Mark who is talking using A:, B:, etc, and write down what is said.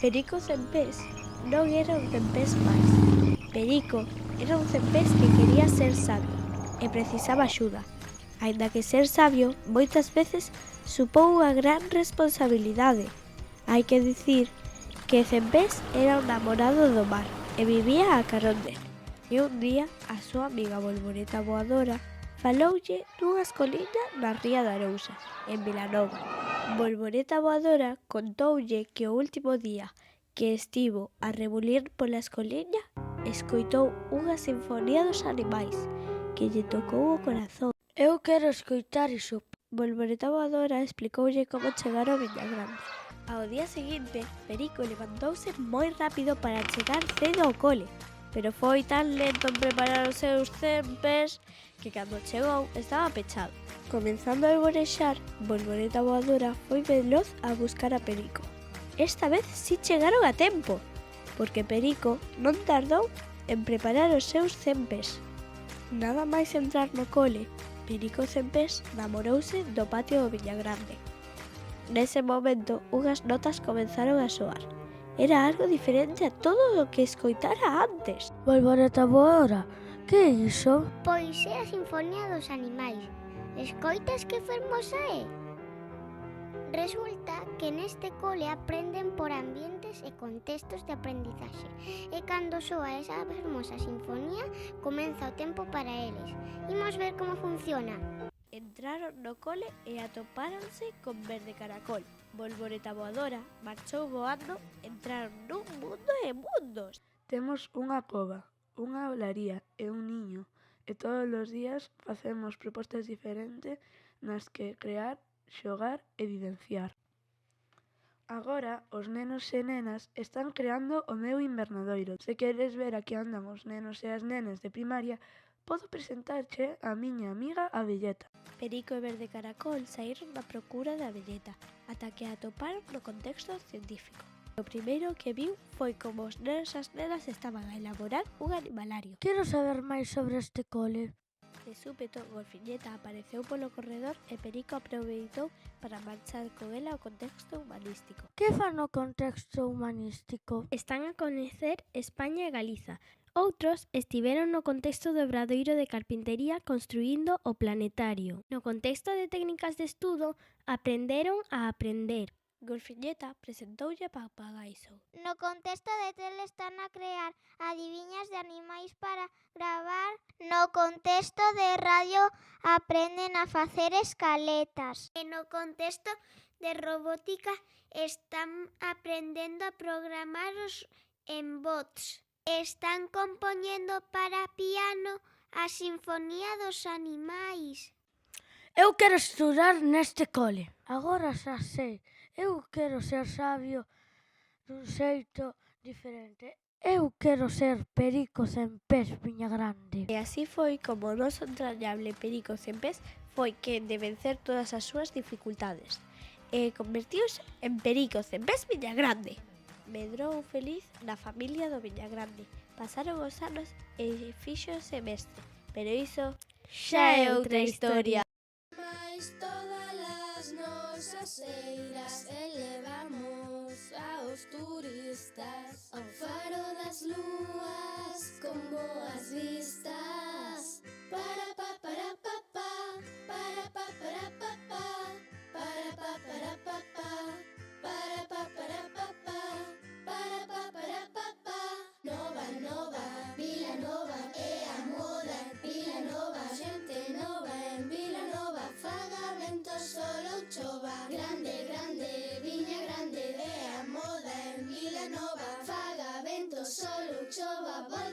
A: Perico Cempés non era un cempés máis. Perico era un cempés que quería ser sabio e precisaba axuda. Aínda que ser sabio moitas veces supón unha gran responsabilidade. Hai que dicir que Cempés era un namorado do mar e vivía a carón dele. E un día a súa amiga Bolboreta Voadora faloulle dunha escoliña na ría de Arousas, en Vilanova. Bolboreta Voadora contoulle que o último día que estivo a rebulir pola escoliña escoitou unha sinfonía dos animais que lle tocou o corazón.
B: Eu quero escoitar iso.
A: Bolboreta Voadora explicoulle como chegar ao Villagrande. Ao día seguinte, Perico levantouse moi rápido para chegar cedo ao cole, pero foi tan lento en preparar os seus cempés que cando chegou estaba pechado. Comenzando a alborexar, Bolboreta Voadora foi veloz a buscar a Perico. Esta vez si chegaron a tempo, porque Perico non tardou en preparar os seus cempés. Nada máis entrar no cole, Perico Cempés namorouse do patio do Villagrande. Nese momento, unhas notas comenzaron a soar. Era algo diferente a todo o que escoitara antes.
B: Bolboreta Voadora, que é iso?
C: Pois é a Sinfonía dos Animais. Escoitas que fermosa é? Resulta que neste cole aprenden por ambientes e contextos de aprendizaxe. E cando soa esa fermosa sinfonía, comeza o tempo para eles. Imos ver como funciona.
A: Entraron no cole e atopáronse con Verde Caracol. Bolboreta Voadora marchou voando, entraron nun mundo de mundos.
D: Temos unha cova, unha olaría e un niño, e todos os días facemos propostas diferentes nas que crear, xogar e vivenciar. Agora, os nenos e nenas están creando o meu invernadoiro. Se queres ver a que andan os nenos e as nenas de primaria, podo presentarche a miña amiga a Abelleta.
A: Perico e Verde Caracol saíron na procura da abelleta ata que a atoparon no contexto científico. O primeiro que viu foi como os nenos e as nenas estaban a elaborar un animalario.
B: Quero saber máis sobre este cole.
A: De súpeto, Golfiñeta apareceu polo corredor e Perico aproveitou para marchar con ela ao contexto humanístico.
B: Que fan no contexto humanístico?
A: Están a coñecer España e Galiza. Outros estiveron no contexto do Obradoiro de Carpintería construíndo o planetario. No contexto de técnicas de estudo, aprenderon a aprender. Golfiñeta presentoulle a Papagaiso.
C: No contexto de tele están a crear adiviñas de animais para gravar. No contexto de radio aprenden a facer escaletas. E no contexto de robótica están aprendendo a programar os embots. Están compoñendo para piano a Sinfonía dos Animais.
B: Eu quero estudar neste cole. Agora xa sei. Eu quero ser sabio dun xeito diferente. Eu quero ser Perico Cempés Villagrande.
A: E así foi como o noso entrañable Perico Cempés foi quen de vencer todas as súas dificultades e convertiuse en Perico Cempés Villagrande. Medrou feliz na familia do Villagrande. Pasaron os anos e fíxose mestre, pero iso xa é outra historia.
E: Mais todas as nosas eiras elevamos aos turistas ao faro das lúas con boas vistas. Para pa para pa pa, para pa para pa pa, para pa para pa pa, para pa para pa pa, para pa para pa pa. Nova, nova, Vila Nova é a moda. Vila Nova, xente nova en Vila Nova, faga vento, sol ou chova.